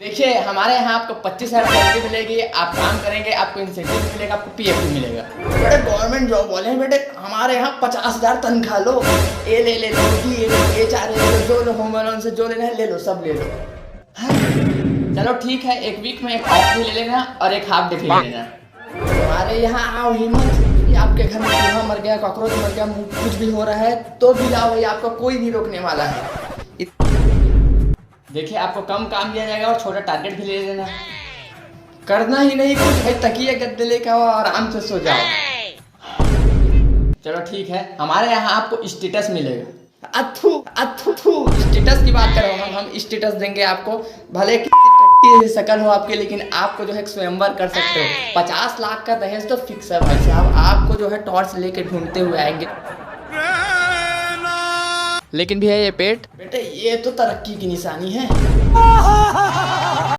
देखिए हमारे यहाँ आपको 25,000 सैलरी मिलेगी, आप काम करेंगे, आपको इंसेंटिव मिलेगा, आपको पीएफ भी मिलेगा। बेटे गवर्नमेंट जॉब वाले हैं बेटे, हमारे यहाँ 50,000 तनख्वाह लो, ये ले लो, ये चार ले लो, जो लो होम लोन से जो लेना है ले लो, सब ले लो। हाँ? चलो ठीक है, एक वीक में एक ऑफ भी ले लेना और एक हाफ डे भी ले लेना। हमारे यहाँ आओ ही मत, आपके घर में चूहा मर गया, कॉकरोच मर गया, कुछ भी हो रहा है तो भी जाओ भाई, आपको कोई नहीं रोकने वाला है। देखिए आपको कम काम दिया जाएगा और छोटा टारगेट भी ले लेना। करना ही नहीं कुछ भाई, तकिए गद्दे लेकर आओ, आराम से सो जाओ। चलो ठीक है, हमारे यहाँ आपको स्टेटस मिलेगा। अथू अथू थू, स्टेटस की बात करो, हम स्टेटस देंगे आपको, भले टट्टी शकल हो आपके, लेकिन आपको जो है स्वयंवर कर सकते हो। 50 लाख का दहेज तो फिक्स है भाई साहब, आपको जो है टॉर्च लेके ढूंढते हुए आएंगे। लेकिन भैया ये पेट, बेटे ये तो तरक्की की निशानी है।